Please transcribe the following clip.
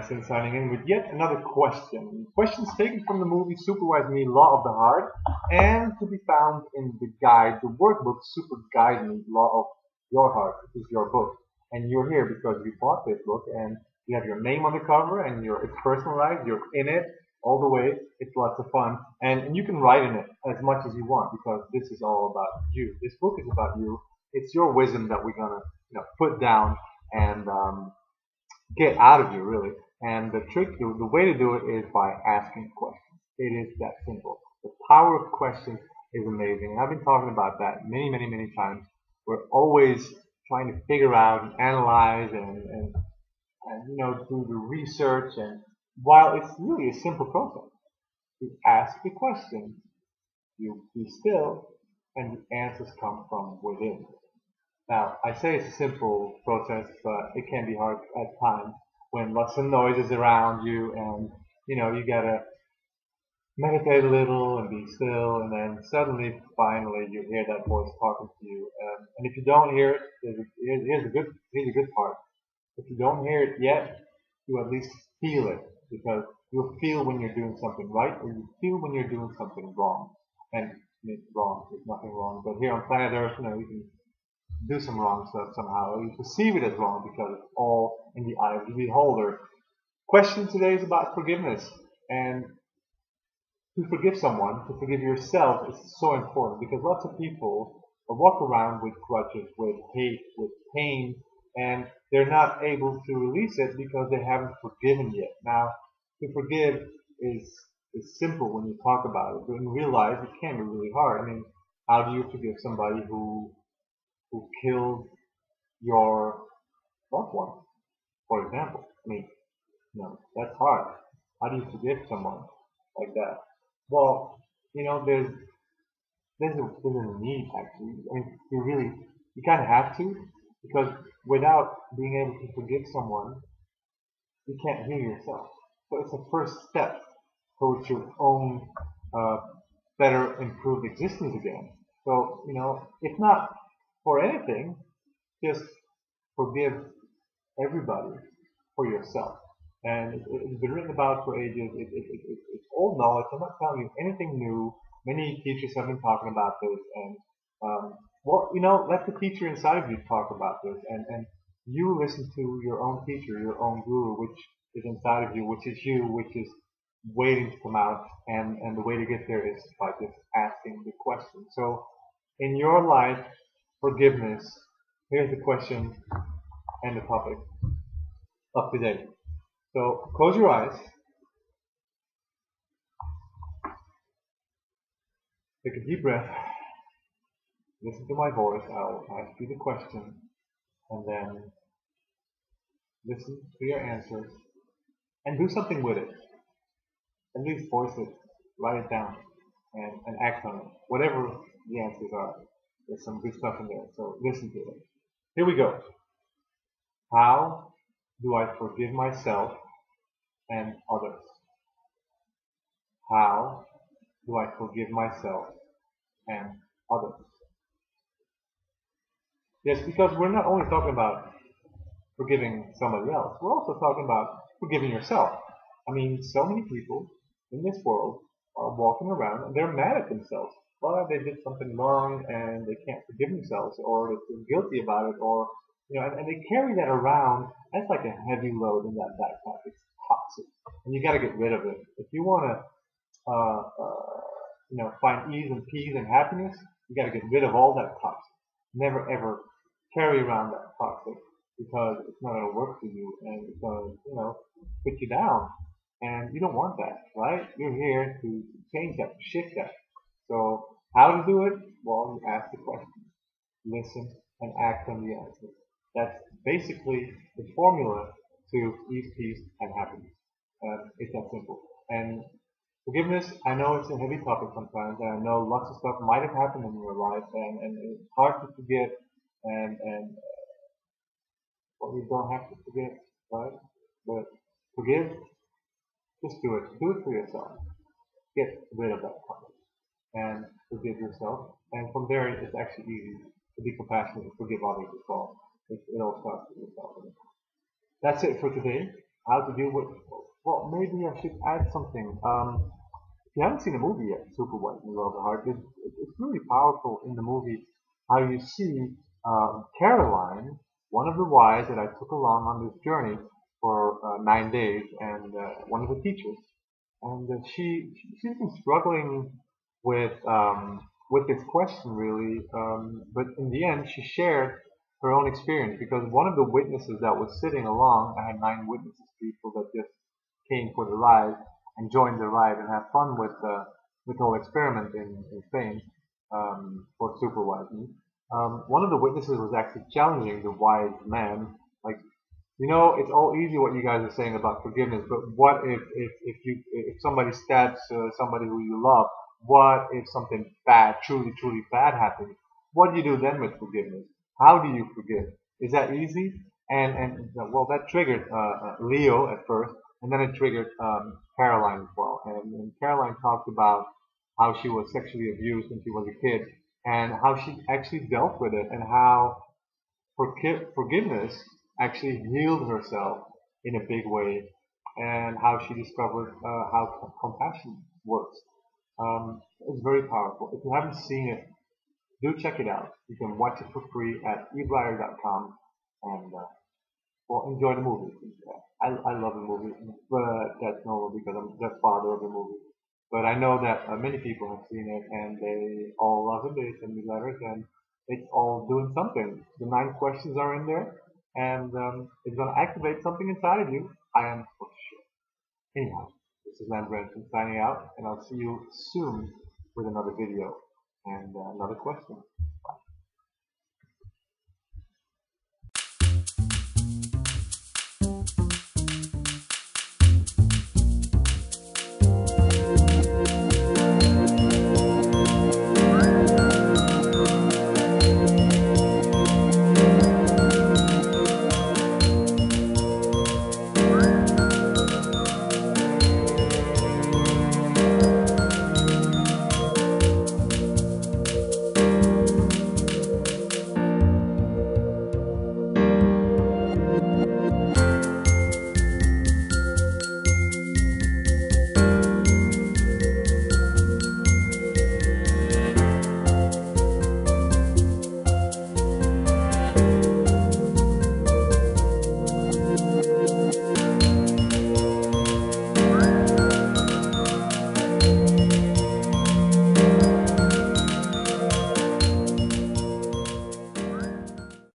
Branson signing in with yet another question. Questions taken from the movie Superwise Me, Law of the Heart, and to be found in the guide, the workbook Super Guide Me, Law of Your Heart. This is your book. And you're here because you bought this book and you have your name on the cover and it's personalized, you're in it all the way. It's lots of fun. And you can write in it as much as you want because this is all about you. This book is about you. It's your wisdom that we're going to put down and get out of you, really. And the trick, the way to do it is by asking questions. It is that simple. The power of questions is amazing. I've been talking about that many, many, many times. We're always trying to figure out and analyze and do the research. And while it's really a simple process, you ask the question, you be still, and the answers come from within. Now, I say it's a simple process, but it can be hard at times when lots of noise is around you and, you gotta meditate a little and be still, and then suddenly, finally, you hear that voice talking to you. And if you don't hear it, here's a good part. If you don't hear it yet, you at least feel it, because you'll feel when you're doing something right, or you feel when you're doing something wrong. And wrong, there's nothing wrong, but here on planet Earth, you can do some wrong stuff somehow. You perceive it as wrong because it's all in the eye of the beholder. Question today is about forgiveness. And to forgive someone, to forgive yourself is so important because lots of people walk around with grudges, with hate, with pain, and they're not able to release it because they haven't forgiven yet. Now, to forgive is simple when you talk about it, but in real life it can be really hard. I mean, how do you forgive somebody who killed your loved one, for example? I mean, that's hard. How do you forgive someone like that? Well, there's a need actually. I mean, you kind of have to, because without being able to forgive someone, you can't heal yourself. So it's a first step towards your own better, improved existence again. So, if not for anything, just forgive everybody for yourself. And it's been written about for ages. It's old knowledge. I'm not telling you anything new. Many teachers have been talking about this. And, let the teacher inside of you talk about this. And you listen to your own teacher, your own guru, which is inside of you, which is you, which is waiting to come out. And the way to get there is by just asking the question. So in your life, forgiveness, here's the question and the topic of today. So close your eyes, take a deep breath, listen to my voice. I'll ask you the question, and then listen to your answers and do something with it. At least voice it, write it down, and act on it. Whatever the answers are, there's some good stuff in there, so listen to it. Here we go. How do I forgive myself and others? How do I forgive myself and others? Yes, because we're not only talking about forgiving somebody else, we're also talking about forgiving yourself. I mean, so many people in this world are walking around and they're mad at themselves. Well, they did something wrong and they can't forgive themselves, or they feel guilty about it, or and they carry that around. That's like a heavy load in that backpack. It's toxic, and you got to get rid of it. If you want to, find ease and peace and happiness, you got to get rid of all that toxic. Never ever carry around that toxic, because it's not going to work for you, and it's going to, put you down. And you don't want that, right? You're here to change that, to shift that. So how to do it? Well, you ask the question, listen, and act on the answer. That's basically the formula to ease, peace, and happiness. It's that simple. And forgiveness, I know it's a heavy topic sometimes, and I know lots of stuff might have happened in your life, and it's hard to forget, and well, you don't have to forget, right? But forgive, just do it. Do it for yourself. Get rid of that topic and forgive yourself. And from there, it's actually easy to be compassionate and forgive others as well. It all starts with yourself. That's it for today. how to deal with. Well, maybe I should add something. If you haven't seen the movie yet, Superwise and Love the Heart, it's really powerful in the movie how you see Caroline, one of the wives that I took along on this journey for 9 days, and one of the teachers, and she's been struggling with this question really, but in the end she shared her own experience because one of the witnesses that was sitting along, I had 9 witnesses, people that just came for the ride and joined the ride and had fun with the whole experiment in Spain for supervising. One of the witnesses was actually challenging the wise man, like, it's all easy what you guys are saying about forgiveness, but what if somebody stabs somebody who you love? What if something bad, truly, truly bad happens? What do you do then with forgiveness? How do you forgive? Is that easy? And well, that triggered Leo at first, and then it triggered Caroline as well. And Caroline talked about how she was sexually abused when she was a kid, and how she actually dealt with it, and how forgiveness actually healed herself in a big way, and how she discovered how compassion works. It's very powerful. If you haven't seen it, do check it out. You can watch it for free at ebriar.com, and well, enjoy the movie. I love the movie, but that's normal because I'm the father of the movie. But I know that many people have seen it and they all love it. They send me letters and it's all doing something. The 9 questions are in there and it's going to activate something inside of you. I am for sure. Anyhow, this is Lam Branson signing out and I'll see you soon with another video and another question.